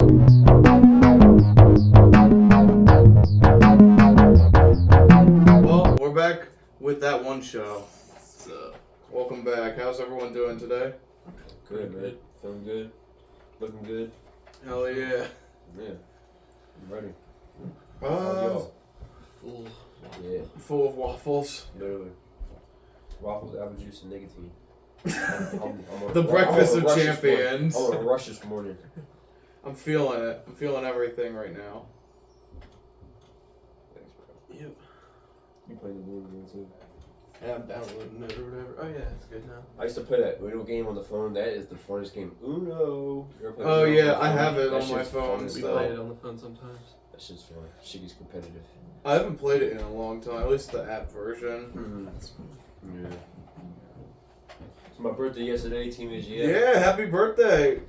Well, we're back with That One Show. So, welcome back. How's everyone doing today? Good, man. Feeling good. Looking good. Hell yeah. Yeah. I'm ready. How Full. y'all? Yeah. Full of waffles. Literally. Waffles, apple juice, and nicotine. I'm The breakfast of champions. I'm on a rush this morning. I'm feeling it. I'm feeling everything right now. Thanks, bro. Yep. You playing the game again, too? Yeah, I'm downloading it or whatever. Oh yeah, it's good now. I used to play that Uno game on the phone. That is the funnest game. Uno. You ever play Oh Uno yeah, on the I phone? have it That on my shit's phone fun as We still. play it on the phone sometimes. That shit's fun. Shit gets competitive. I haven't played it in a long time. At least the app version. Yeah. It's my birthday yesterday, teenage year. Yeah, happy birthday.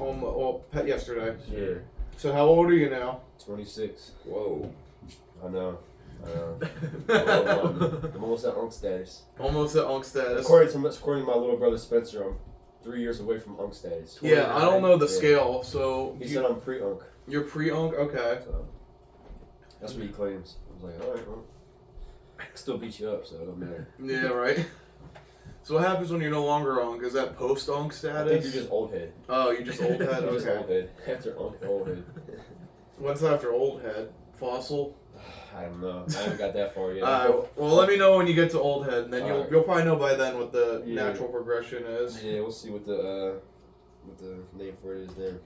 Yesterday. Yeah. So how old are you now? 26. Whoa. I know. I'm almost at Unk status. Almost at Unk status. According to my little brother Spencer, I'm 3 years away from Unk status. Yeah, I don't know the Yeah. scale, so He said I'm pre-Unk. you're pre-Unk? Okay. So that's what he claims. I was like, alright, well, I can still beat you up, so it don't matter. Yeah, right. So what happens when you're no longer Unk? Is that post-Unk I status? think you're just old head. Oh, you're just old head? You're just Okay. old head. After Unk, old head. What's after old head? Fossil? I don't know. I haven't got that far yet. Well, let me know when you get to old head, and then Alright. you'll probably know by then what the Yeah. natural progression is. Yeah, we'll see what the name for it is then.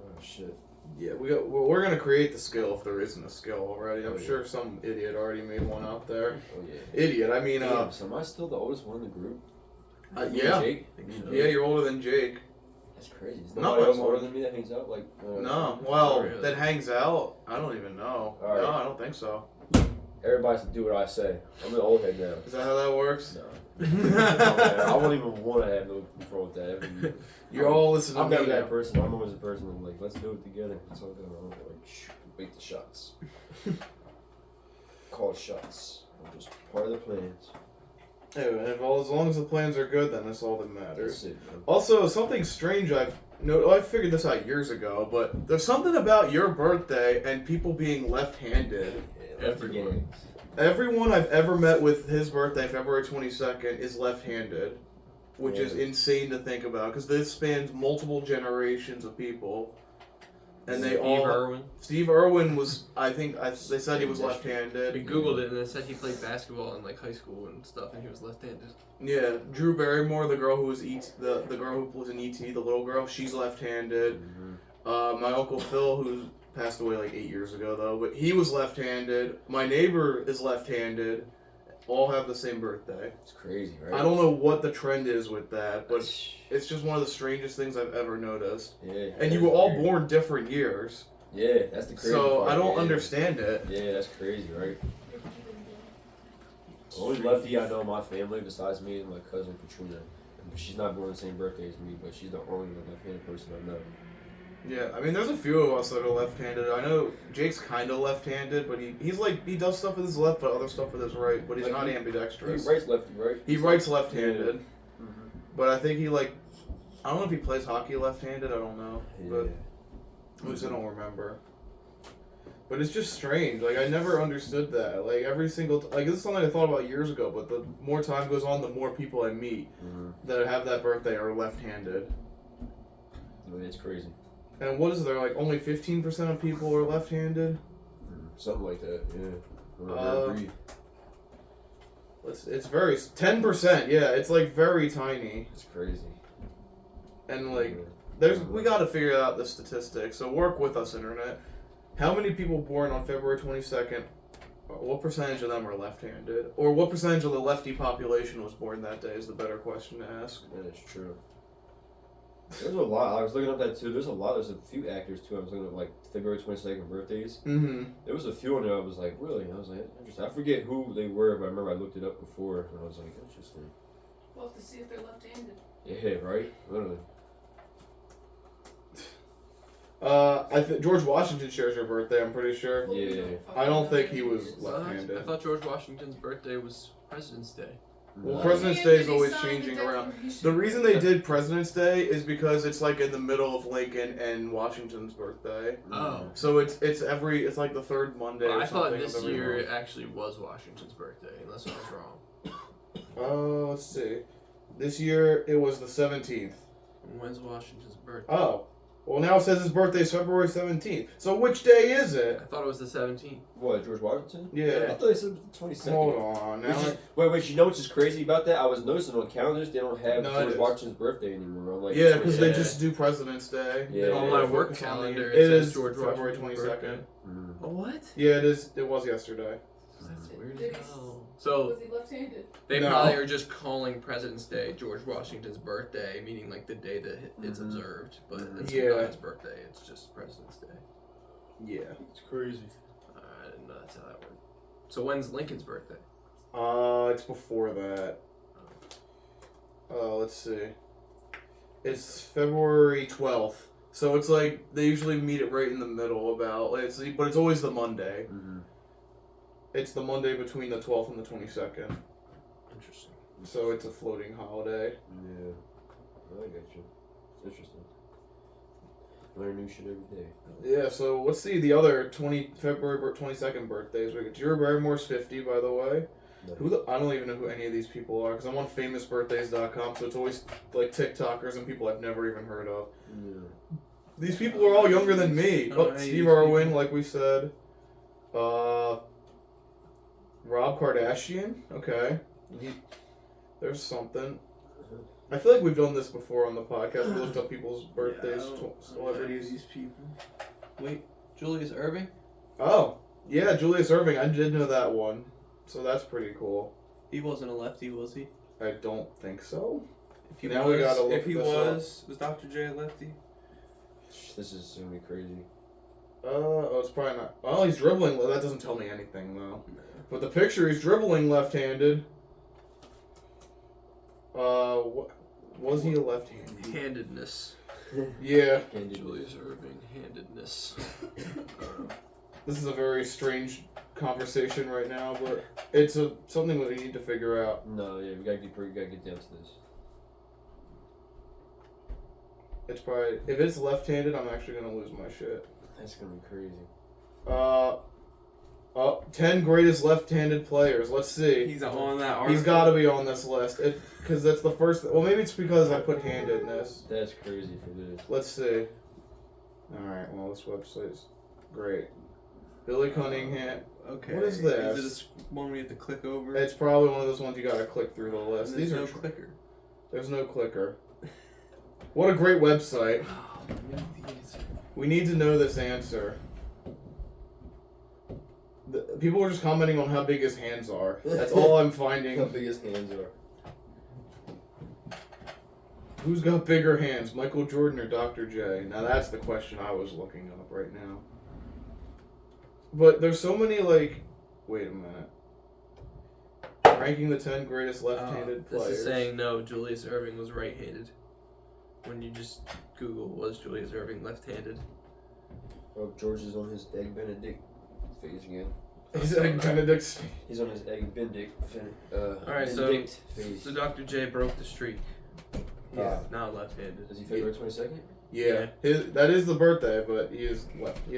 Oh shit. Yeah, we're gonna create the skill if there isn't a skill already. I'm Oh, yeah. sure some idiot already made one out there. Oh yeah. Idiot, I mean, Damn, so am I still the oldest one in the group? Me and yeah. Jake? Yeah, you're older than Jake. That's crazy. Is No, nobody else I'm older older. than me that hangs out? Like, No, well, really? that hangs out. I don't even know. Alright. No, I don't think so. Everybody has to do what I say. I'm the old head now. Is that how that works? No. I won't even want to have no control with that. You're all listening I'm to never me that now. person. I'm always the person who's like, let's do it together. It's all good. I'm like, make the shots. Call shots. I'm just part of the plans. Hey, as long as the plans are good, then that's all that That's matters. it, man. Also, something strange I figured this out years ago, but there's something about your birthday and people being left-handed. Yeah, lefty Everyone. gangs. Everyone I've ever met with his birthday, February 22nd, is left-handed, which is Yeah. insane to think about because this spans multiple generations of people, and they Steve all. Irwin. Steve Irwin was, they said he was We left-handed. Googled it and it said he played basketball in like high school and stuff, and he was left-handed. Yeah, Drew Barrymore, the girl who was the girl who was in E.T., the little girl, she's left-handed. Mm-hmm. My Uncle Phil, who passed away like 8 years ago though, but he was left-handed. My neighbor is left-handed. All have the same birthday. It's crazy, right? I don't know what the trend is with that, but it's just one of the strangest things I've ever noticed. Yeah. And you were all born different years, Yeah, that's the crazy so part. I don't Yeah. understand it. Yeah, that's crazy, right? The only lefty I know in my family besides me is my cousin Katrina. She's not born the same birthday as me, but she's the only left-handed person I know. Yeah, I mean, there's a few of us that are left-handed. I know Jake's kind of left-handed, but he does stuff with his left, but other stuff with his right. But he's Like not he ambidextrous. writes lefty, right? He writes left-handed, Mm-hmm. but I think I don't know if he plays hockey left-handed. I don't know, but at least I don't remember. But it's just strange. Like I never understood that. Like every single this is something I thought about years ago. But the more time goes on, the more people I meet that have that birthday are left-handed. It's crazy. And what is there, like, only 15% of people are left-handed? Something like that, yeah. Breed. It's very... 10%, yeah, it's, like, very tiny. It's crazy. And, like, Yeah. we gotta figure out the statistics, so work with us, Internet. How many people born on February 22nd, what percentage of them are left-handed? Or what percentage of the lefty population was born that day is the better question to ask. That is true. There's a lot. I was looking up that too. There's a few actors too. I was looking at like February 22nd birthdays. Mm-hmm. There was a few on there. I was like, really? I was like, interesting. I forget who they were, but I remember I looked it up before, and I was like, interesting. We'll have to see if they're left-handed. Yeah, right. Literally. George Washington shares your birthday, I'm pretty sure. Yeah. I don't think he was I left-handed. thought George Washington's birthday was President's Day. Well, No. President's Day is always changing around. The reason they did President's Day is because it's like in the middle of Lincoln and Washington's birthday. Oh. So it's like the third Monday. Well, or I thought something this of every year month. it actually was Washington's birthday, unless I was wrong. Let's see. This year it was the 17th. When's Washington's birthday? Oh. Well, now it says his birthday is February 17th. So which day is it? I thought it was the 17th. What, George Washington? I Yeah. thought they said the 22nd. Hold on. Now Wait, you know what's just crazy about that? I was noticing on calendars they don't have No, it George is. Washington's birthday anymore. I'm like, yeah, because they Yeah. just do President's Day. Yeah. They don't On really my work focus on the calendar, year. it It says is George February Washington's 22nd. Mm. Oh, what? Yeah, it is. It was yesterday. That's weird Did as he- hell. So Was he left-handed? they No. probably are just calling President's Day George Washington's birthday, meaning like the day that it's Mhm. observed, but Mhm. it's Yeah. not his birthday. It's just President's Day. Yeah. It's crazy. I didn't know that's how that worked. So when's Lincoln's birthday? It's before that. Let's see. It's February 12th. So it's like they usually meet it right in the middle about but it's always the Monday. Mm-hmm. It's the Monday between the 12th and the 22nd. Interesting. So it's a floating holiday. Yeah. I get you. It's interesting. Learn new shit every day. Yeah, so let's see the other February 22nd birthdays. We got Drew Barrymore's 50, by the way. Nice. I don't even know who any of these people are because I'm on famousbirthdays.com, so it's always like TikTokers and people I've never even heard of. Yeah. These people are all younger than me. I don't know Oh, any of Steve these Irwin, people. like we said. Rob Kardashian. Okay. There's something. I feel like we've done this before on the podcast. We looked up people's birthdays, celebrities. These people. Wait, Julius Irving? Oh, yeah, Julius Irving. I did know that one. So that's pretty cool. He wasn't a lefty, was he? I don't think so. If he Now we gotta look if he this was Dr. J a lefty? This is gonna be crazy. It's probably not. Oh, he's dribbling. That doesn't tell me anything, though. But the picture, he's dribbling left-handed. Was he a left-handed? Handedness. Yeah. Julius Irving, handedness. This is a very strange conversation right now, but it's something that we need to figure out. No, yeah, we gotta get down to this. It's probably if it's left-handed, I'm actually gonna lose my shit. That's gonna be crazy. 10 greatest left-handed players. Let's see. He's on that article. He's got to be on this list because that's the first. Well, maybe it's because I put handedness. That's crazy for this. Let's see. All right. Well, this website's great. Billy Cunningham. Okay. What is this? Is this one we have to click over? It's probably one of those ones you got to click through the list. There's These no are. clicker. There's no clicker. What a great website. Oh, we need the answer. We need to know this answer. People are just commenting on how big his hands are. That's all I'm How finding. big his hands are. Who's got bigger hands, Michael Jordan or Dr. J? Now that's the question I was looking up right now. But there's so many like, wait a minute. Ranking the 10 greatest left-handed This players. is saying no, Julius Irving was right-handed. When you just Google, was Julius Irving left-handed? Oh, George is on his Egg Benedict phase again. He's like Benedict's. He's on his Egg Benedict Alright, so- Benedict phase. So Dr. J broke the streak. Yeah. Now left-handed. Is he February 22nd? Yeah, that is the birthday, but he is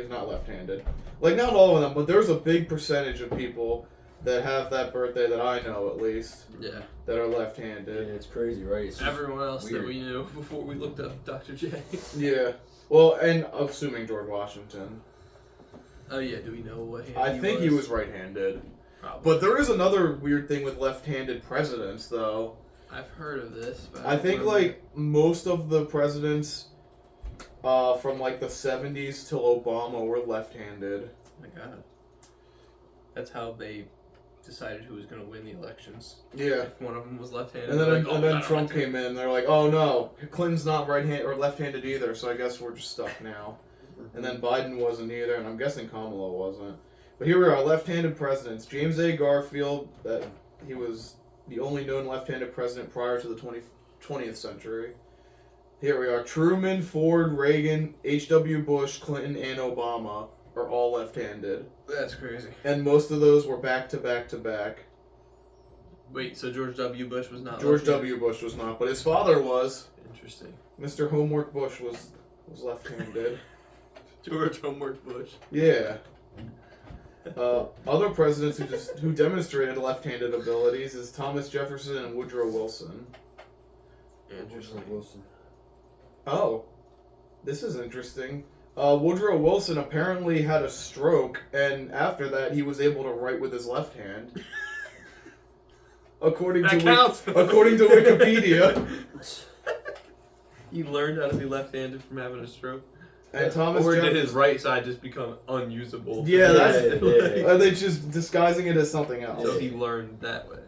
not left-handed. Like not all of them, but there's a big percentage of people that have that birthday that I know at least Yeah. that are Yeah, left-handed. it's crazy, right? It's just Everyone else weird. that we knew before we looked up Dr. J. Yeah. Well, and assuming George Washington. Oh yeah, do we know what hand I think he was right-handed. Probably. But there is another weird thing with left-handed presidents, though. I've heard of this, but I think, like, most of the presidents from, like, the 70s till Obama were left-handed. Oh my god. That's how they decided who was going to win the elections. Yeah. If one of them was left-handed. And then, they're like, and "Oh, then not Trump left-handed." came in, they're like, oh, no, Clinton's not right-handed or left-handed either, so I guess we're just stuck now. And then Biden wasn't either, and I'm guessing Kamala wasn't. But here we are, left-handed presidents. James A. Garfield, he was the only known left-handed president prior to the 20th century. Here we are. Truman, Ford, Reagan, H.W. Bush, Clinton, and Obama are all left-handed. That's crazy. And most of those were back-to-back-to-back. Wait, so George W. Bush was not George left-handed? W. Bush was not, but his father was. Interesting. Mr. Homework Bush was left-handed. George Homework Bush. Yeah. Other presidents who demonstrated left-handed abilities is Thomas Jefferson and Woodrow Wilson. Interesting. Wilson. Oh, this is interesting. Woodrow Wilson apparently had a stroke, and after that, he was able to write with his left hand. According That to counts. according to Wikipedia. He learned how to be left-handed from having a stroke. And Thomas Or did Jefferson. his right side just become unusable? Yeah, that's. Yeah. Are they just disguising it as something else? So he learned that way.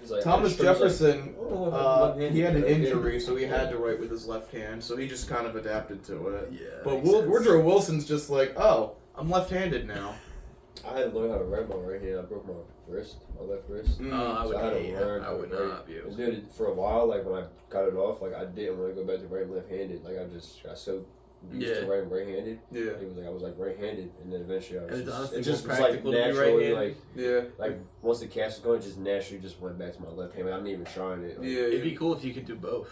He's like, Thomas he's like, Jefferson, oh, he had an left-handed. injury, so he had to write with his left hand, so he just kind of adapted to it. Yeah. But makes sense. Woodrow Wilson's just like, oh, I'm left-handed now. I had to learn how to write my right hand. I broke my wrist, my left wrist. Mm. I So would I had to hate. learn I how to would write. not be able And to. dude, for a while, like when I got it off, like I didn't want to go back to writing left-handed. Like I got so used to Yeah. writing right-handed. Yeah, It was like I was like right-handed, and then eventually I was And it's just, honestly it just more was like practical to be naturally right-handed. yeah, like once the cast was going, it just naturally just went back to my left hand. Like, I'm not even trying it. Like, yeah. It'd be cool if you could do both.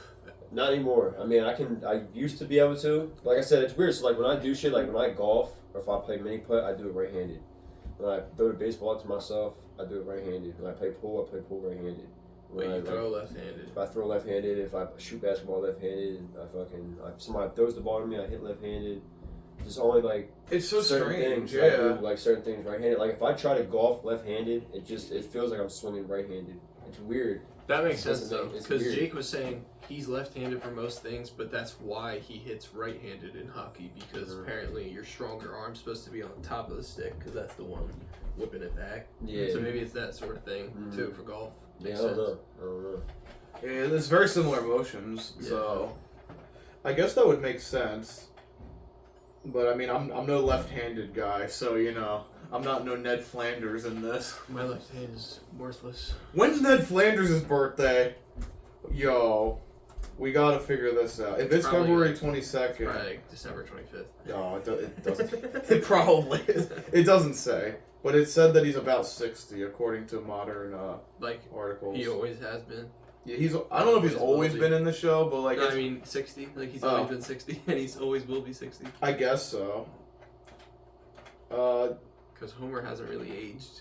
Not anymore. I mean, I used to be able to. Like I said, it's weird. So like when I do shit, like when I golf or if I play mini putt, I do it right-handed. When I throw the baseball to myself, I do it right-handed. When I play pool, I play pool right-handed. Wait, When you throw left-handed. if I throw left-handed, if I shoot basketball left-handed, if somebody throws the ball to me, I hit left-handed. Just only like It's so certain strange, things. I yeah. do like certain things right-handed. Like if I try to golf left-handed, it feels like I'm swinging right-handed. It's weird. That makes It sense doesn't though, make- it's because weird. Jake was saying he's left-handed for most things, but that's why he hits right-handed in hockey because apparently your stronger arm's supposed to be on top of the stick because that's the one whipping it back. Yeah. So maybe it's that sort of thing Mhm. too for golf. Yeah, Makes I don't sense. know. I don't know. Yeah, it's very similar motions, so I guess that would make sense. But I mean, I'm no left-handed guy, so you know, I'm not no Ned Flanders in this. My left hand is worthless. When's Ned Flanders' birthday? Yo, we gotta figure this out. If it's Probably February like- 22nd, Probably like December 25th. no, it doesn't. It probably is. It doesn't say, but it said that he's about 60 according to modern Like articles. he always has been. Yeah, I don't know if he's always Always will be. been in the show, but like No, I it's- mean 60. Like he's Oh. always been 60, and he's always will be 60. I guess so. Because Homer hasn't really aged.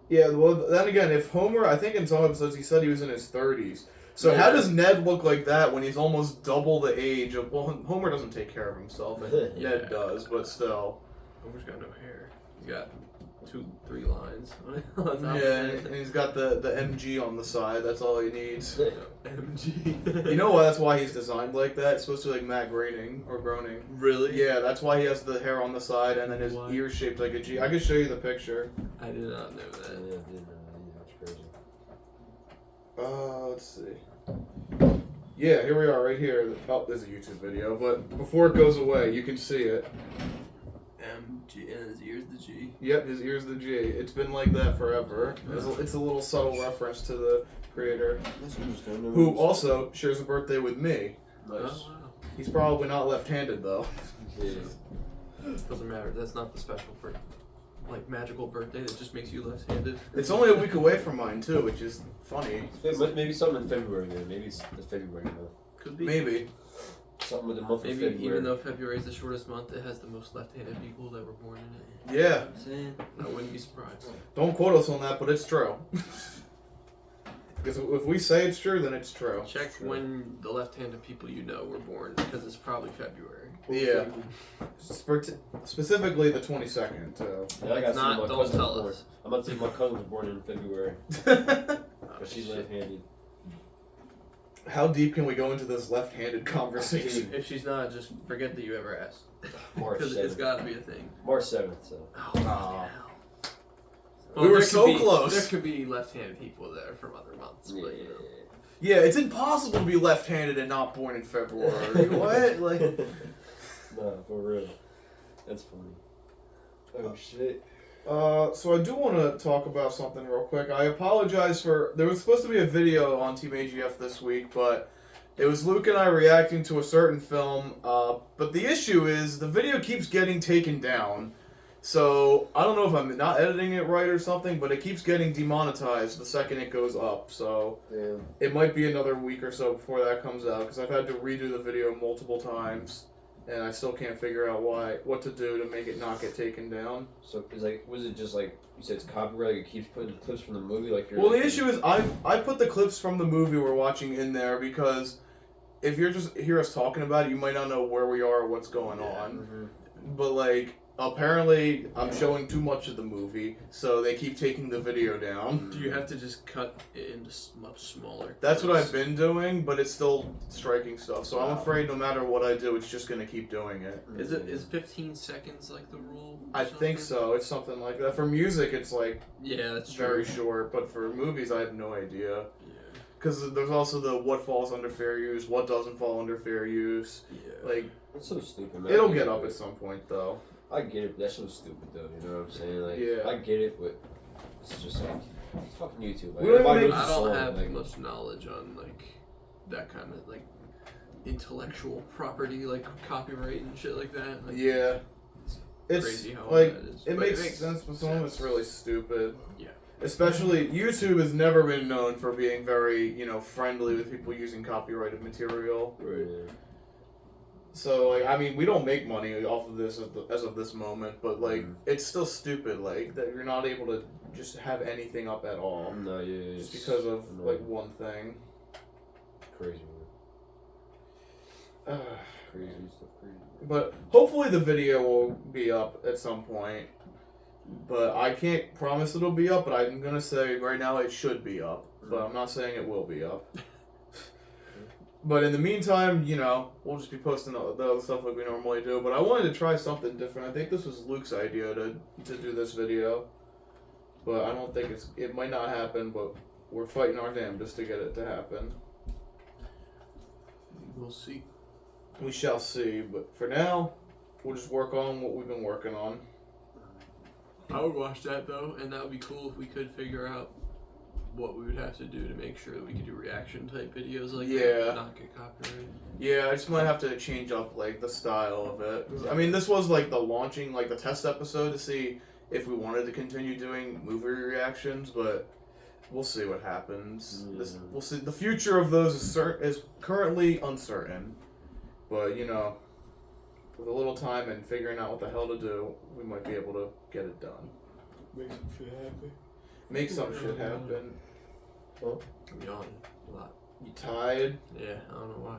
Yeah, well, then again, if Homer, I think in some episodes he said he was in his 30s. So how Yeah. does Ned look like that when he's almost double the age of? Well, Homer doesn't take care of himself, and Yeah. Ned does, but still. Homer's got no hair. He's got 2-3 lines on top Yeah, of it. and he's got the MG on the side. That's all he needs. MG. You know why? That's why he's designed like that. It's supposed to be like Matt Groening or Groening. Really? Yeah, that's why he has the hair on the side and then his Why? ears shaped like a G. I could show you the picture. I did not know Yeah, that. that's crazy. Let's see. Yeah, here we are, right here. Oh, there's a YouTube video, but before it goes away, you can see it. MG and his ears the G. Yep, his ear's the G. It's been like that forever. It's a little subtle reference to the creator, That's interesting. who also shares a birthday with me. Oh, Nice. wow. He's probably not left-handed though. Yeah. Doesn't matter. That's not the special magical birthday that just makes you left-handed. It's only a week away from mine too, which is funny. Maybe something in February then. Maybe it's the February month. Could be. Maybe. Something with the month Maybe of February. even though February is the shortest month, it has the most left-handed people that were born in Yeah. it. I wouldn't be surprised. Don't quote us on that, but it's true. Because if we say it's true, then it's true. Check when the left-handed people you know were born, because it's probably February. Yeah. Specifically the 22nd, too. Yeah, I got Not- my don't cousin tell was born. us. I'm about to say my cousin was born in February, Oh, but she's shit. left-handed. How deep can we go into this left-handed conversation? If she's not, just forget that you ever asked. March Because it's 7th. got to be a thing. March 7th. So. Oh, Aw. hell. We were there so could be- close. There could be left-handed people that are from other months, Yeah. but you know. Yeah, it's impossible to be left-handed and not born in February. What? Like, Nah, for real. That's funny. Oh shit. so I do want to talk about something real quick. I apologize for there was supposed to be a video on Team AGF this week, but it was Luke and I reacting to a certain film. But the issue is the video keeps getting taken down, So I don't know if I'm not editing it right or something, but it keeps getting demonetized the second it goes up. So it might be another week or so before that comes out because I've had to redo the video multiple times, and I still can't figure out what to do to make it not get taken down. So it's like, was it just like you said, it's copyright? Like it keeps putting clips from the movie, like you're. Well, the issue is I put the clips from the movie we're watching in there because if you're just hear us talking about it, you might not know where we are or what's going on. Mm-hmm. But like. Apparently, I'm showing too much of the movie, so they keep taking the video down. Do you have to just cut it into much smaller? That's what clips? I've been doing, but it's still striking stuff. So I'm afraid no matter what I do, it's just gonna keep doing it. Is 15 seconds like the rule? I think so. It's something like that. For music, it's like Yeah, that's very true. short, but for movies, I have no idea. Yeah. Because there's also the what falls under fair use, what doesn't fall under fair use. Yeah. Like, It's so stupid, man. it'll get up at some point, though. I get it, but that's so stupid, though. You know what I'm saying? Like, Yeah. I get it, but it's just like it's fucking YouTube. Like, We don't everybody make- knows I the don't song, have like, much knowledge on like that kind of like intellectual property, like copyright and shit like that. Like, Yeah. It's crazy how like that is. it But makes sense, but some of it's really stupid. Yeah. Especially YouTube has never been known for being very, friendly with people using copyrighted material. Right. So like, I mean, we don't make money off of this as of this moment, but like, Mhm. it's still stupid, like that you're not able to just have anything up at all, No, yeah. just it's because of annoying. like one thing. Crazy, man. Ugh. Crazy stuff. Crazy. But hopefully the video will be up at some point. But I can't promise it'll be up, but I'm gonna say right now it should be up. But I'm not saying it will be up. But in the meantime, we'll just be posting the other stuff like we normally do. But I wanted to try something different. I think this was Luke's idea to do this video. But I don't think it might not happen, but we're fighting our damnedest to get it to happen. We'll see. We shall see, but for now, we'll just work on what we've been working on. I would watch that though, and that would be cool if we could figure out what we would have to do to make sure that we could do reaction type videos like Yeah. that and not get copyrighted. Yeah, I just might have to change up like the style of it. 'Cause, I mean, this was like the launching, like the test episode to see if we wanted to continue doing movie reactions, but we'll see what happens. We'll see. The future of those is currently uncertain, but with a little time and figuring out what the hell to do, we might be able to get it done. Make some shit happen. Make some shit happen. I'm yawning a lot. You tired? Yeah, I don't know why.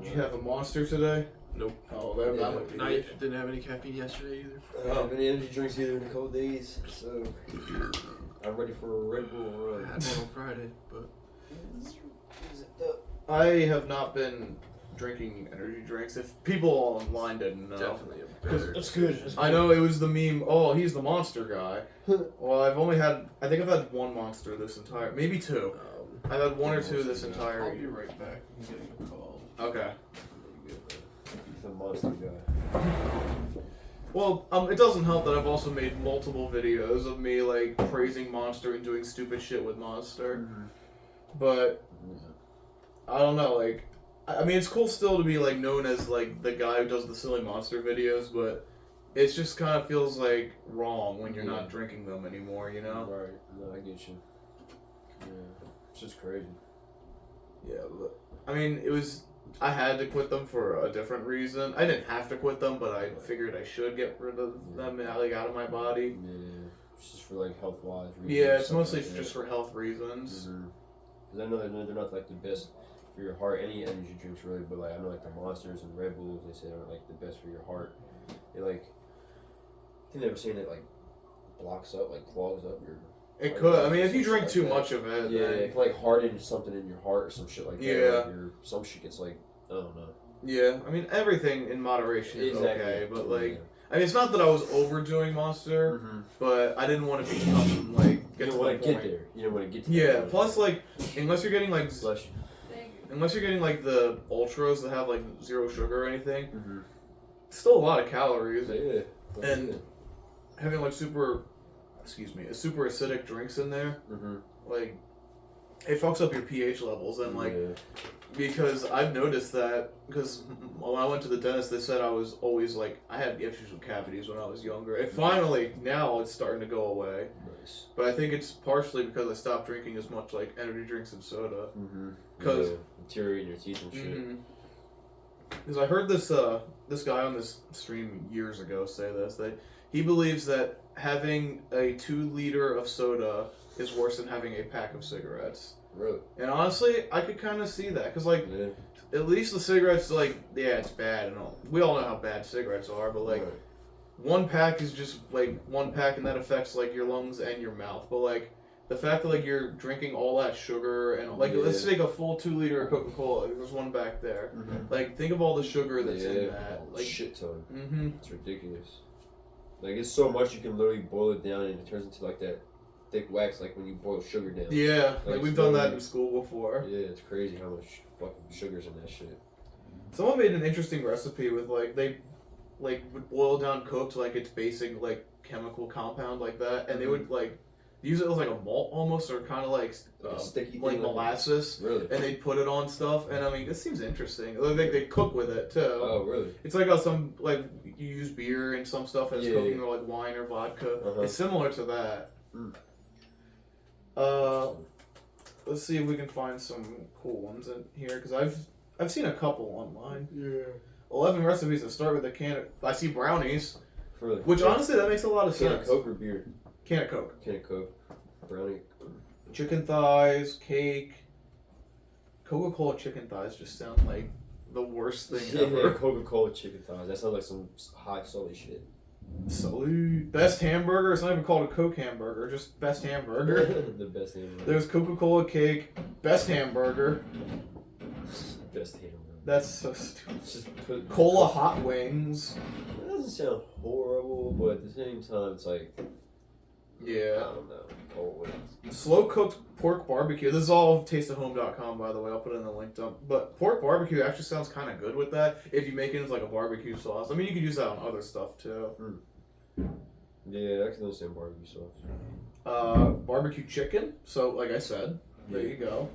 Did you have a monster today? Nope. Oh, that might be. I didn't have any caffeine yesterday either. I don't have any energy drinks either in the cold days, so I'm ready for a Red Bull I run. had one on Friday, but I have not been drinking energy drinks. If people online didn't know. definitely a better. That's good. I know it was the meme, oh, he's the monster guy. Well, I think I've had one monster this maybe two. I've had one or two this entire I'll be year. right back. I'm getting a call. Okay. The monster guy. Well, it doesn't help that I've also made multiple videos of me, like, praising Monster and doing stupid shit with Monster. But, I don't know, like, I mean, it's cool still to be, like, known as, like, the guy who does the silly Monster videos, but it just kind of feels, like, wrong when you're not drinking them anymore, you know? Right. No, I get you. Yeah. It's just crazy. Yeah, but, I mean, I had to quit them for a different reason. I didn't have to quit them, but I figured I should get rid of them, like, out of my body. Yeah. It's just for like health wise reasons. Yeah, it's stuff mostly like that. just for health reasons. Because I know they're not like the best for your heart. Any energy drinks really, but like I know like the Monsters and Red Bulls, they say aren't like the best for your heart. They like, I think they were saying it like blocks up, like clogs up your. It could. I mean, if you drink too much of it, Yeah, then, it can like harden something in your heart or some shit like that. Yeah. Like some shit gets like, I don't know. yeah. I mean, everything in moderation is okay, but like, Yeah. I mean, it's not that I was overdoing Monster, but I didn't want to become like You get don't to want the to get point. there. You don't want to get to Yeah. that point. Plus, like, unless you're getting like Bless you. Thank you. unless you're getting like the ultras that have like zero sugar or anything, Mm-hmm. it's still a lot of calories. Yeah. And having like super acidic drinks in there, Mm-hmm. like, it fucks up your pH levels and like. Yeah. Because I've noticed that, because when I went to the dentist, they said I was always like, I had issues with cavities when I was younger. And finally, now it's starting to go away. Nice. But I think it's partially because I stopped drinking as much like energy drinks and soda. Because deteriorating your teeth and shit. Because I heard this guy on this stream years ago say this, that he believes that having a 2 liter of soda is worse than having a pack of cigarettes. Really? And honestly, I could kind of see that, because like, at least the cigarettes, like, yeah, it's bad and all. We all know how bad cigarettes are, but like, one pack is just like one pack, and that affects like your lungs and your mouth. But like, the fact that like you're drinking all that sugar and like, let's take a full 2 liter of Coca-Cola. There's one back there. Like, think of all the sugar that's in that. Like, shit ton. It's ridiculous. Like, it's so much you can literally boil it down, and it turns into like that thick wax, like when you boil sugar down. Yeah, like we've done that in school before. Yeah, it's crazy how much fucking sugar's in that shit. Someone made an interesting recipe with like they like would boil down Coke to like its basic like chemical compound like that, and they would like use it as like a malt almost, or kind of like a sticky like thing, molasses. Really? And they put it on stuff, and I mean it seems interesting. Like they cook with it too. Oh, really? It's like how some like you use beer and some stuff as cooking, or like wine or vodka. It's similar to that. Let's see if we can find some cool ones in here, because I've seen a couple online. Yeah. 11 recipes that start with a can of... I see brownies. Really? Which honestly, that makes a lot of Can sense. of Coke or beer? Can of Coke. Can of Coke. Brownie. Chicken thighs, cake. Coca-Cola chicken thighs just sound like the worst thing ever. Coca-Cola chicken thighs. That sounds like some hot salty shit. Salute. Best hamburger. It's not even called a Coke hamburger, just best hamburger. The best hamburger. There's Coca-Cola cake, best hamburger. Best hamburger. That's so stupid. Just put Cola hot wings. It doesn't sound horrible, but at the same time, it's like, I Yeah. don't know. Cola wings. Slow cooked pork barbecue. This is all tasteofhome.com, by the way. I'll put it in the link dump. But pork barbecue actually sounds kind of good with that if you make it into like a barbecue sauce. I mean, you could use that on other stuff too. Yeah, I can understand barbecue sauce. Barbecue chicken. So, like I said, there you go.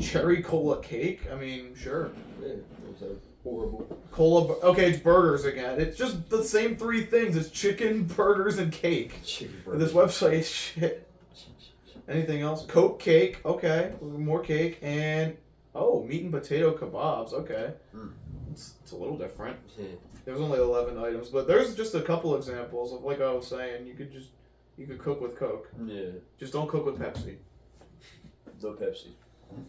Cherry cola cake. I mean, sure. Yeah, those are horrible. Okay, it's burgers again. It's just the same 3 things. It's chicken, burgers, and cake. Chicken And this website is shit. Anything else? Coke cake. Okay, more cake and meat and potato kebabs. Okay, it's a little different. Yeah. There's only 11 items, but there's just a couple examples of, like I was saying, you could cook with Coke. Yeah. Just don't cook with Pepsi. No Pepsi.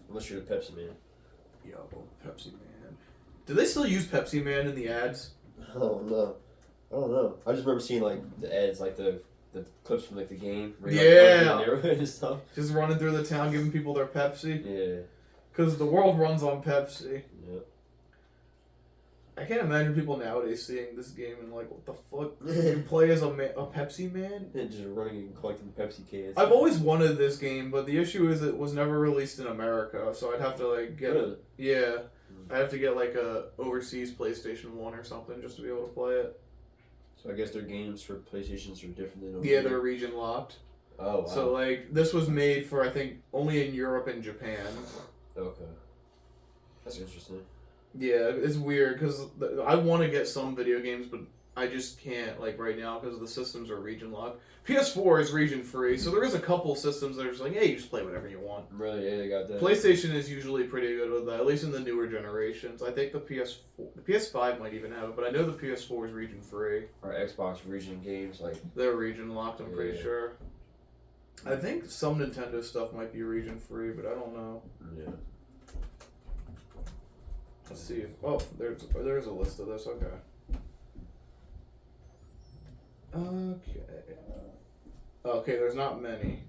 Unless you're the Pepsi man. Yo, Pepsi Man. Do they still use Pepsi Man in the ads? Oh no. I don't know. I just remember seeing like the ads, like the clips from like the game. Where Yeah. you're, like, running in the neighborhood and stuff. Just running through the town giving people their Pepsi? Yeah. Because the world runs on Pepsi. Yep. I can't imagine people nowadays seeing this game and like, what the fuck? You play as a Pepsi Man? And just running and collecting Pepsi cans. I've always wanted this game, but the issue is it was never released in America, so I'd have to like get Really? Yeah. I'd have to get like a overseas PlayStation 1 or something just to be able to play it. So I guess their games for PlayStations are different than over Yeah, here. they're region locked. Oh, wow. So like this was made for I think only in Europe and Japan. Okay. That's interesting. Yeah, it's weird because I want to get some video games, but I just can't like right now because the systems are region locked. PS4 is region free, so there is a couple systems that are just like, hey, you just play whatever you want. Really? Yeah, they got that. PlayStation is usually pretty good with that, at least in the newer generations. I think the PS5 might even have it, but I know the PS4 is region free. Or Xbox region games, like... They're region locked, I'm pretty Yeah. sure. I think some Nintendo stuff might be region free, but I don't know. Yeah. Let's see if... Oh, there's a list of this, okay. Okay, there's not many.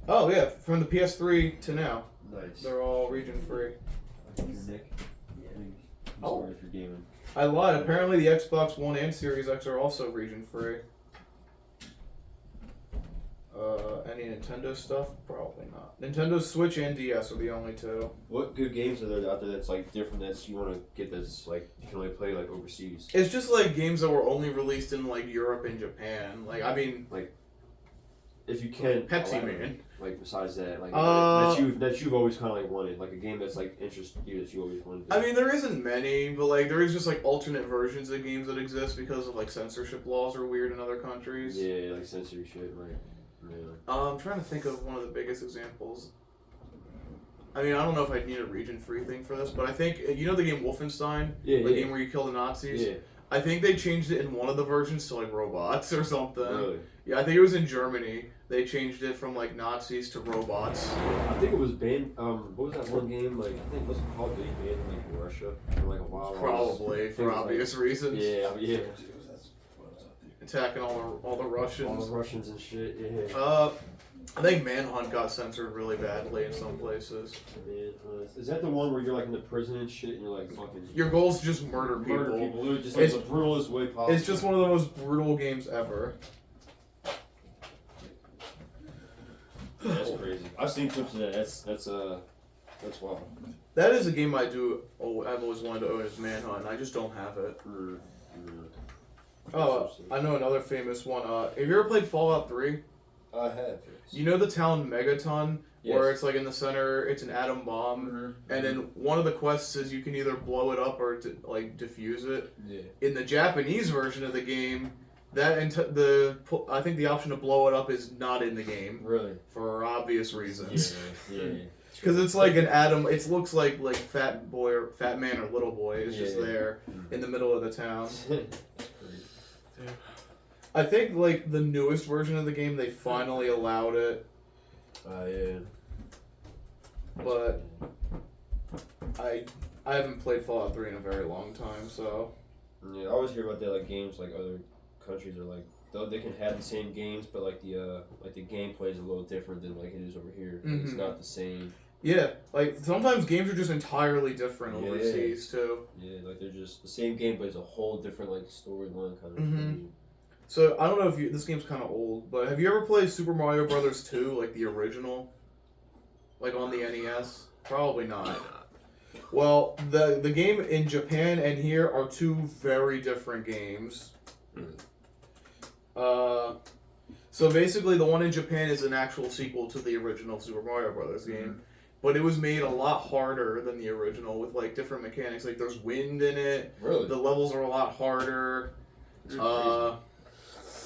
Oh, yeah, from the PS3 to now. Nice. They're all region free. Nick. I'm Oh. sorry for gaming. I lied. Apparently the Xbox One and Series X are also region free. Any Nintendo stuff? Probably not. Nintendo Switch and DS are the only two. What good games are there out there that's like different that you want to get that's like you can only play like overseas? It's just like games that were only released in like Europe and Japan. Like I mean, if you can, Pepsi elaborate, Man. like besides that, like Uh, that you've always kind of like wanted, like a game that's like interested you that you always wanted. I mean, there isn't many, but like there is just like alternate versions of games that exist because of like censorship laws are weird in other countries. Yeah, like censory shit, right? Yeah. I'm trying to think of one of the biggest examples. I mean, I don't know if I'd need a region-free thing for this, but I think you know the game Wolfenstein, Yeah, the yeah. game where you kill the Nazis. Yeah. I think they changed it in one of the versions to like robots or something. Really? Yeah, I think it was in Germany. They changed it from like Nazis to robots. I think it was banned. What was that one game? Like I think was it Call of Duty banned in like Russia for like a while. Probably for obvious reasons. Yeah, yeah. Attacking all the Russians. All the Russians and shit. Yeah. I think Manhunt got censored really badly in some places. Is that the one where you're like in the prison and shit and you're like fucking Your goal is to just murder people. murder people? Just like It's- the brutalest way possible. It's just one of the most brutal games ever. That's crazy. I've seen clips of that. That's wild. That is a game I've always wanted to own is Manhunt, and I just don't have it. Oh, I know another famous one. Have you ever played Fallout 3? I have. Yes. You know the town Megaton, where Yes. it's like in the center, it's an atom bomb, and then one of the quests is you can either blow it up or like defuse it. Yeah. In the Japanese version of the game, that I think the option to blow it up is not in the game Really? for obvious reasons. Yeah. Because it's like an atom. It looks like Fat Boy or Fat Man or Little Boy is just Yeah. there in the middle of the town. Yeah. I think like the newest version of the game, they finally allowed it, Yeah. but I haven't played Fallout 3 in a very long time, so Yeah, I always hear about that like games like other countries are like they can have the same games, but like the gameplay is a little different than like it is over here. It's Mhm. not the same. yeah. Like sometimes games are just entirely different Yeah. overseas too. Yeah, like they're just the same game, but it's a whole different like storyline kind of Mhm. thing. So I don't know if this game's kind of old, but have you ever played Super Mario Brothers 2, like the original, like on the NES? Probably not. Well, the game in Japan and here are two very different games. So basically, the one in Japan is an actual sequel to the original Super Mario Brothers game, but it was made a lot harder than the original with like different mechanics. Like there's wind in it. Really? The levels are a lot harder. It's crazy.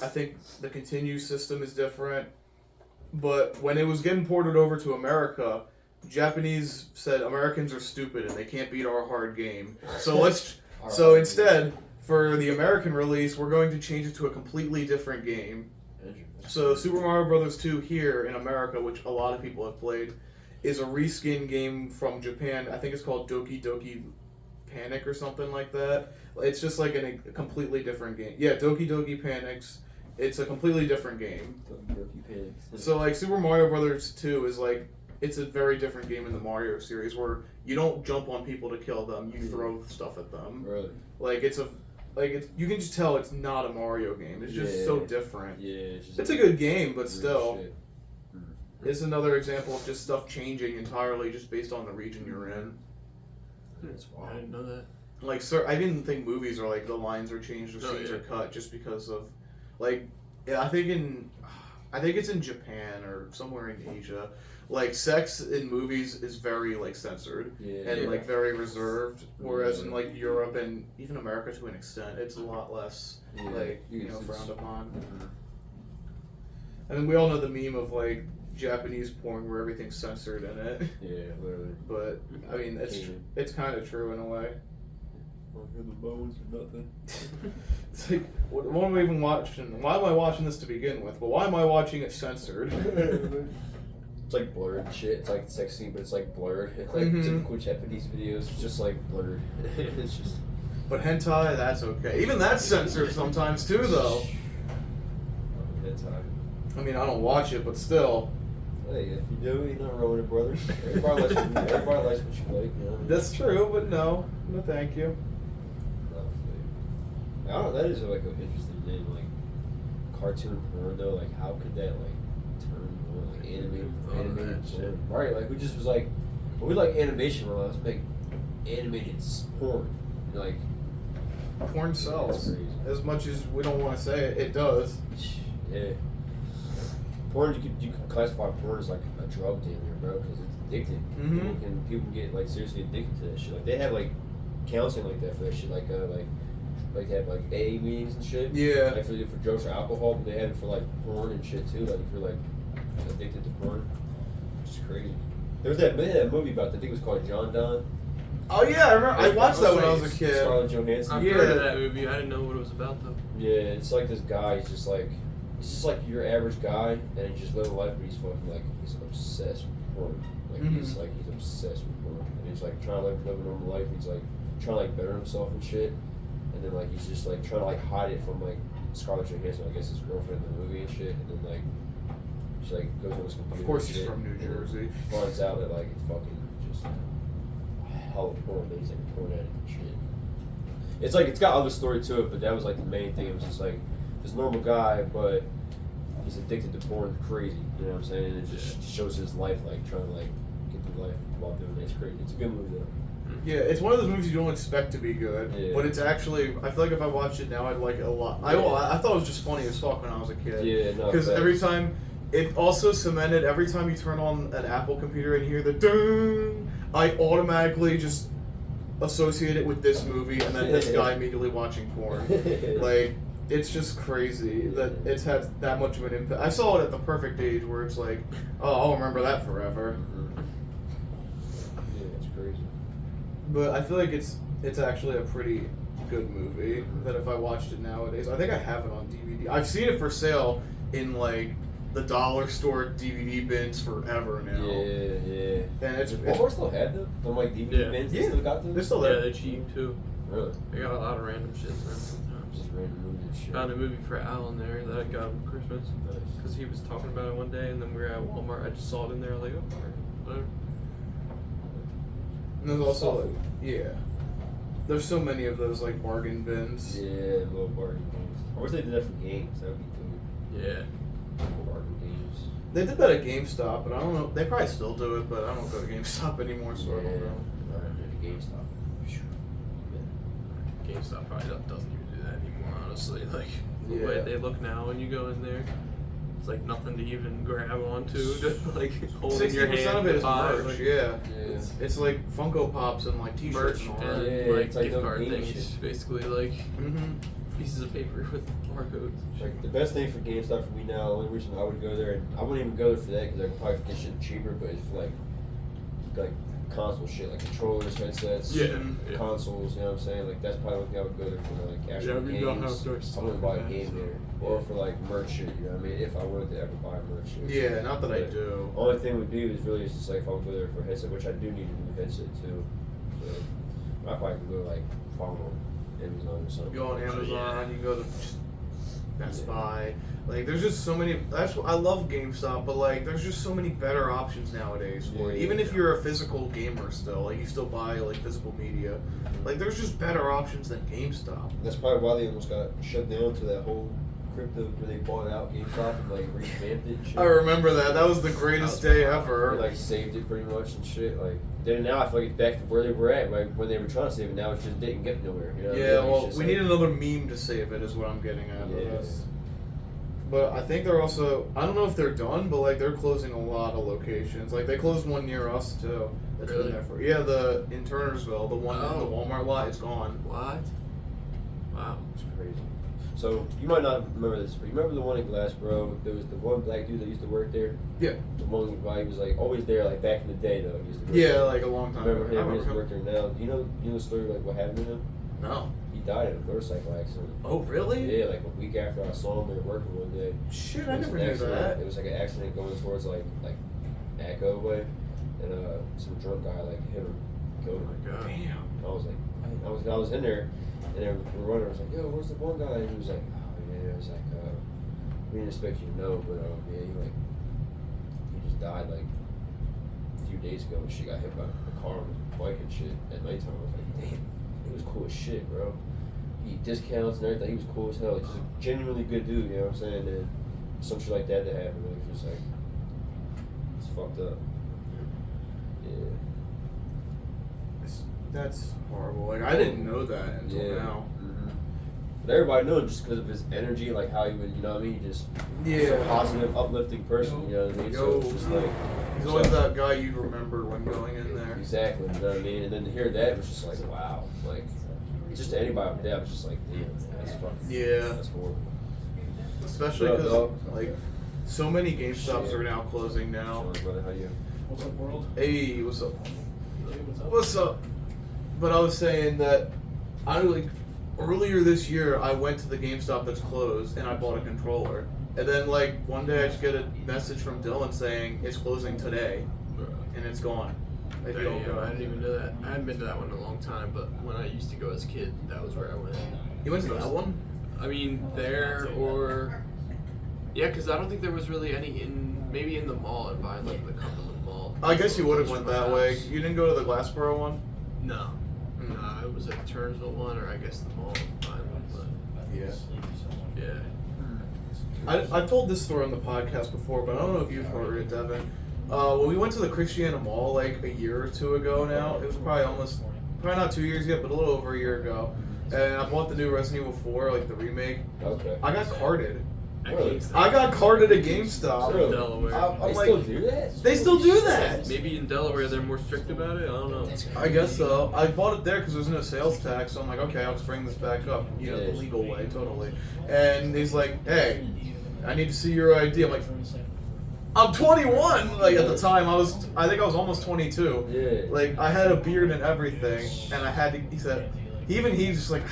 I think the continue system is different. But when it was getting ported over to America, Japanese said Americans are stupid and they can't beat our hard game. So instead, for the American release, we're going to change it to a completely different game. So Super Mario Bros. 2 here in America, which a lot of people have played, is a reskin game from Japan. I think it's called Doki Doki Panic or something like that. It's just like a completely different game. Yeah, Doki Doki Panics. It's a completely different game. So like Super Mario Brothers 2 is like it's a very different game in the Mario series where you don't jump on people to kill them, you throw stuff at them. Really? Like you can just tell it's not a Mario game. It's just so different. Yeah. It's a good game, but still, shit. it's another example of just stuff changing entirely just based on the region you're in. That's I wild. didn't know that. Like, sir, I didn't think movies are like the lines are changed or scenes yeah. are cut just because of, like, yeah, I think it's in Japan or somewhere in Asia. Like, sex in movies is very like censored and like very reserved, whereas in like Europe and even America to an extent, it's a lot less like frowned upon. I mean, we all know the meme of like Japanese porn where everything's censored in it. Yeah, literally. But I mean, it's kind of true in a way. The bones or nothing. It's like, what am I even watching? Why am I watching this to begin with? But why am I watching it censored? It's like blurred shit. It's like sex scene, but it's like blurred. Like typical Japanese videos, it's just like blurred. It's just. But hentai, that's okay. Even that's censored sometimes too, though. Hentai. I mean, I don't watch it, but still. Hey, if you do, you're not wrong with it, brother. Everybody likes what you like. You know? That's true, but no, thank you. I don't know. That is like an interesting thing, like cartoon porn though. Like, how could that like turn more like animated porn? Right? Like, we just was like, well, we like animation. Well, let's make animated porn. Like, Porn sells. that's crazy. As much as we don't want to say it, it does. Yeah. porn, you could classify porn as like a drug dealer, bro, because it's addictive. Mhm. People can get like seriously addicted to that shit. Like they have like counseling like that for that shit, like they have like AA meetings and shit. Yeah. Like for drugs or alcohol, but they have it for like porn and shit too. Like if you're like addicted to porn, it's crazy. They had that movie about that. I think it was called John Don. Oh yeah, I remember. I watched that when I was a kid. Scarlett Johansson. I've Yeah. heard of that movie. I didn't know what it was about though. Yeah, it's like this guy. He's just like your average guy, and he just living life, but he's fucking like he's obsessed with porn. Like he's obsessed with porn, and he's like trying to like live a normal life. He's like trying to like better himself and shit, and then like he's just like trying to like hide it from like Scarlett Johansson, I guess his girlfriend in the movie and shit, and then like she like goes on his computer. Of course, and he's shit, from New Jersey. Finds out that like it's fucking just hell of porn. That he's like a porn addict and shit. It's like it's got other story to it, but that was like the main thing. It was just like this normal guy, but he's addicted to porn, crazy. You know what I'm saying? And it just shows his life, like trying to like get through life while doing it. It's crazy. It's a good movie though. Yeah, it's one of those movies you don't expect to be good, Yeah. but it's actually. I feel like if I watched it now, I'd like it a lot. I thought it was just funny as fuck when I was a kid. Yeah, no. Because every time, it also cemented. Every time you turn on an Apple computer and hear the ding, I automatically just associate it with this movie, and then this guy immediately watching porn. Like, it's just crazy that it's had that much of an impact. I saw it at the perfect age where it's like, oh, I'll remember that forever. Yeah, it's crazy. But I feel like it's actually a pretty good movie. That if I watched it nowadays, I think I have it on DVD. I've seen it for sale in like the dollar store DVD bins forever now. Yeah. And it's Walmart still had them? Them like DVD Yeah. bins? Yeah. They still got them? they're still Yeah, there. they're cheap too. Really? They got a lot of random shit there sometimes. Just random movies and shit. Found a movie for Al in there that I got him for Christmas Nice. because he was talking about it one day, and then we were at Walmart. I just saw it in there. Like, oh, alright, whatever. And there's also Soft like, food. yeah. There's so many of those like bargain bins. Yeah, little bargain games. I wish they did that for games. That would be cool. Yeah. Bargain games. They did that at GameStop, but I don't know. They probably still do it, but I don't go to GameStop anymore, so I don't know. Alright, the GameStop. GameStop probably doesn't even do that anymore, honestly. Like, the Yeah. way they look now when you go in there, it's like nothing to even grab onto, to like hold in your 60% hand of it to is buy. merch. Like, Yeah. Yeah. It's like Funko Pops and like T-shirts merch and all that. and Yeah, like it's like gift those card game things, shit. basically like Mm-hmm. pieces of paper with barcodes. Like the best thing for GameStop for me now, the only reason I would go there, and I wouldn't even go there for that because I could probably get shit cheaper, but it's for like console shit, like controllers, headsets, Yeah. consoles. You know what I'm saying? Like that's probably one thing I would go there for, like actual games. I wouldn't buy a game there, or for like merch shit. You know what I mean? If I wanted to ever buy merch shit. Yeah, not that I But do. Only thing would be is really just like if I would go there for a headset, which I do need a new headset too. So I probably could go like follow Amazon or something. You go on Amazon, Yeah. you can go to Best Buy. Like, there's just so many. That's what I love GameStop, but like, there's just so many better options nowadays for it. Yeah. Even if you're a physical gamer still, like you still buy like physical media. Like, there's just better options than GameStop. That's probably why they almost got shut down to that whole crypto where they bought out GameStop and like revamped it and shit. I remember that. That was the greatest day They ever. like saved it pretty much and shit. Like then now I feel like it's back to where they were at. Like when they were trying to save it, now it just didn't get nowhere. You know what I Yeah, mean? Like, well, it's just we like, need another meme to save it, is what I'm getting at with Yeah. this. But I think they're also, I don't know if they're done, but like they're closing a lot of locations. Like they closed one near us too. That's Really? been there for, yeah, the in Turnersville, the one in the Oh. Walmart lot, it's gone. What? Wow. It's crazy. So you might not remember this, but you remember the one in Glassboro? There was the one black dude that used to work there. Yeah. The one guy, he was like always there, like back in the day though. He used to work Yeah, there. like a long time Remember ago. him? I He used to remember work there now. Do you know the story like what happened to him? No. He died in a motorcycle accident. Oh, really? Yeah, like a week after I saw him there working one day. Shit, It I was never an knew accident. that. It was like an accident going towards like Echo way, and some drunk guy like hit him, killed Oh him. my god. Damn. I was like, I was in there, and then we were running. I was like, yo, where's the one guy? And he was like, oh yeah. I was like, we didn't expect you to know, but yeah, he just died like a few days ago. And she got hit by a car on his bike and shit at nighttime. I was like, damn, he was cool as shit, bro. He discounts and everything. He was cool as hell. Like, just a genuinely good dude. You know what I'm saying? And some shit like that happened. It was just like, it's fucked up. Yeah. That's horrible. Like, I didn't know that until now. Mm-hmm. But everybody knew him just because of his energy, like how he would, you know what I mean? Just he's a positive, uplifting person, you know what I mean? So it's just like He's always that guy you remember when going in there. exactly, you know what I mean? And then to hear that was just like, wow, like just to anybody with that was just like, damn, that's fucking that's horrible. Especially What up, because dog? like so many GameStops are now closing now. Sean, brother, how you? What's up, world? Hey, what's up? Hey, what's up? What's up? But I was saying that earlier this year I went to the GameStop that's closed and I bought a controller. And then like one day I just get a message from Dylan saying it's closing today and it's gone. If you don't Damn, go. I didn't even know that. I hadn't been to that one in a long time, but when I used to go as a kid, that was where I went. You went to that one? I mean, there or yeah, because I don't think there was really any maybe in the mall and buying like the Cumberland Mall. I guess you would have went From my that way. house. You didn't go to the Glassboro one? No, it was at the Turnsville one, or I guess the mall. Yeah. Yeah. I've told this story on the podcast before, but I don't know if you've heard it, Devin. When we went to the Christiana Mall like a year or two ago now, it was probably not 2 years yet, but a little over a year ago. And I bought the new Resident Evil 4, like the remake. Okay. I got carded. Really? I got carded at GameStop. Really? Delaware. I'm They like, still do that? they still do that. Maybe in Delaware they're more strict about it. I don't know. I guess so. I bought it there because there's no sales tax, so I'm like, okay, I'll just bring this back up, you know, the legal way, totally. And he's like, hey, I need to see your ID. I'm like, I'm 21. Like at the time, I think I was almost 22. Yeah. Like I had a beard and everything, and I had to. He said, he's just like,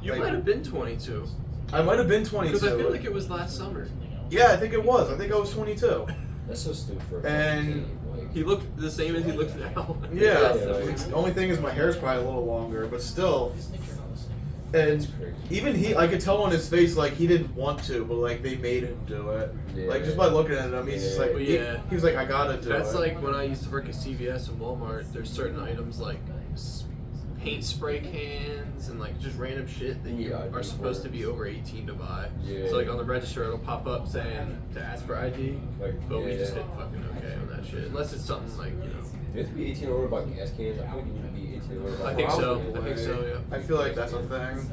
You like, might have been 22. I might have been 22. Because I feel like it was last summer. Yeah, I think it was. I think I was 22. That's so stupid for a And fucking kid, like, He looked the same as he looks now. Yeah. Yeah, like- The only thing is my hair's probably a little longer, but still. And That's crazy. even I could tell on his face like he didn't want to, but like they made him do it. Yeah. Like just by looking at him, he's just like Well, yeah. he was like, I gotta do That's it. like when I used to work at CVS and Walmart. There's certain items like paint spray cans and like just random shit that you Yeah, are supposed to be over 18 to buy. Yeah. So like on the register it'll pop up saying to ask for ID, Like, but we yeah. just hit fucking okay on that shit. Unless it's something like, you know. Do you have to be 18 or over about gas cans? I feel like you need to be 18 or over about I think so. gas I think cans. so, yeah. I feel like that's a thing.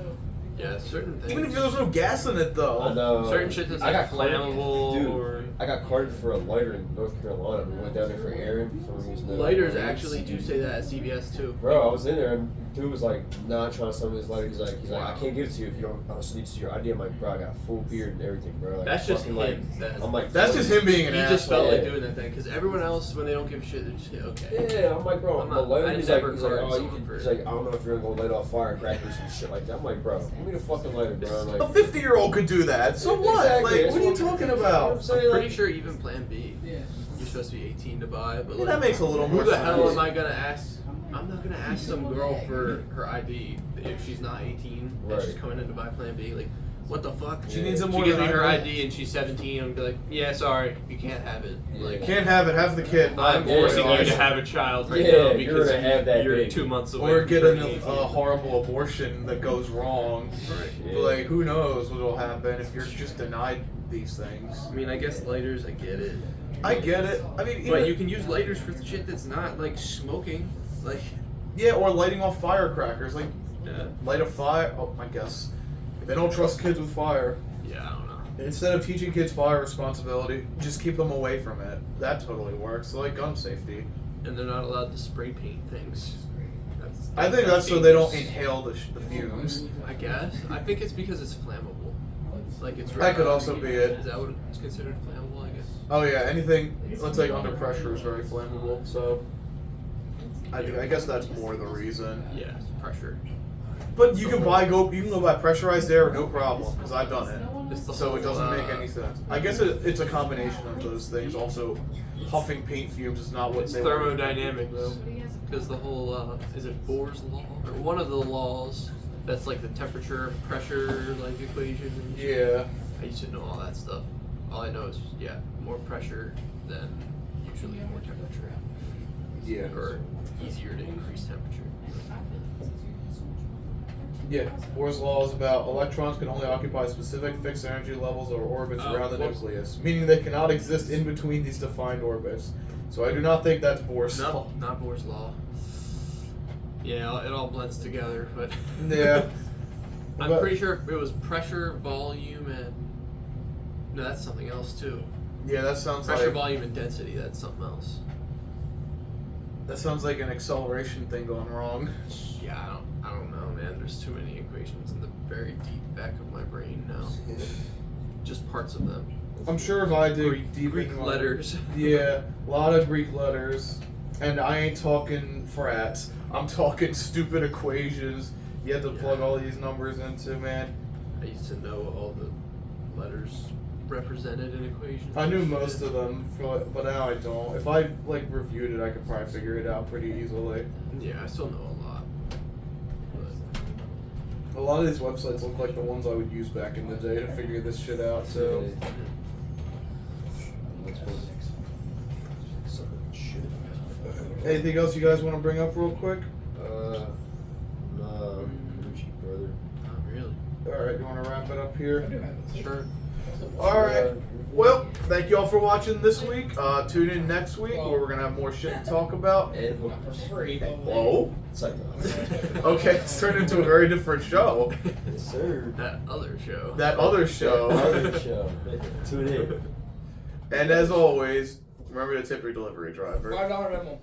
Yeah, certain things. Even if there's no gas in it though. I know. Certain shit that's I like got carded- flammable Dude, or I got carded for a lighter in North Carolina. We went down there for Aaron for some reason. lighters actually do say that at CVS too. Bro, I was in there and dude was like, nah, trying to sell me his lighter. He's like, Wow. I can't give it to you if you don't. I just need to see your ID. I'm like, bro, I got a full beard and everything, bro. Like, That's just fucking, him. like, I'm like, That's just him being an He asshole. just felt like Yeah. doing that thing because everyone else, when they don't give a shit, they just say okay. Yeah, I'm like, bro, I'm I'm not- a lighter. I He's never like, carded oh, you someone can. for He's it. like, I don't know if you're gonna go light off firecrackers and shit like that. I'm like, bro, give me the fucking lighter, bro. I'm A like, 50-year-old could do that. So what? Exactly, Like, that's what are you what I'm- talking you know what I'm about? saying? I'm Like, pretty sure even Plan B, you're supposed to be 18 to buy. But Yeah, like, that makes a little who more the sense. hell am I gonna ask? I'm not gonna ask some girl for her ID if she's not 18 and she's Right. coming in to buy Plan B. Like, what the fuck? She needs it She more gives than me I her do. ID and she's 17. I'm gonna be like, yeah, sorry, you can't have it. Like, Can't have it. Have the kid. I'm Yeah, forcing you guys. to have a child right Yeah, now you're because gonna have that you're baby. 2 months away. Or from get turning a 18. horrible abortion that goes wrong. Yeah. But, like, who knows what will happen if you're just denied these things. I mean, I guess lighters, I get it. I get it. I mean, But even, you can use lighters for shit that's not like smoking. Like, yeah, or lighting off firecrackers. Like, yeah, light a fire. Oh, I guess. They don't trust kids with fire. yeah, I don't know. Instead of teaching kids fire responsibility, just keep them away from it. That totally works. Like gun safety. And they're not allowed to spray paint things. I think that's so they don't dangerous. inhale the fumes. I guess. I think it's because it's flammable. Like it's. That could also be it. Is that what it's considered flammable? I guess. Oh yeah, anything let's say under pressure is very flammable. So I guess that's more the reason. Yeah, pressure. But you can go buy pressurized air, no problem, because I've done it. It's the So it whole, doesn't make any sense. I guess it's a combination of those things. Also, huffing paint fumes is not what It's they thermodynamic though, because the whole is it Bohr's law or one of the laws that's like the temperature pressure like equation. And shit. Yeah. I used to know all that stuff. All I know is more pressure than usually more temperature, Yeah. or easier to increase temperature. Yeah. Bohr's law is about electrons can only occupy specific fixed energy levels or orbits around the whoops. nucleus, meaning they cannot exist in between these defined orbits. So I do not think that's Bohr's law. Not Bohr's law. Yeah, it all blends together, but Yeah. I'm pretty sure it was pressure, volume, and no, that's something else too. Yeah, that sounds Pressure, like volume, and density. That's something else. an acceleration thing going wrong. Yeah, I don't know, man. There's too many equations in the very deep back of my brain now. Just parts of them. I'm sure if I dig deep Greek into my- letters. Yeah, a lot of Greek letters, and I ain't talking frats. I'm talking stupid equations. You have to plug all these numbers into, man. I used to know all the letters represented in equations. I knew most of them, but now I don't. If I reviewed it, I could probably figure it out pretty easily. Yeah, I still know a lot. But A lot of these websites look like the ones I would use back in the day to figure this shit out. So. Anything else you guys want to bring up real quick? No, Gucci, brother. not really. Alright, you want to wrap it up here? Sure. Alright. Well, thank you all for watching this week. Tune in next week where we're going to have more shit to talk about. And Whoa. it's like, Okay, it's turned into a very different show. yes, sir. That other show. That other show. Other show. Tune in. And as always, remember to tip your delivery driver. $5 memo.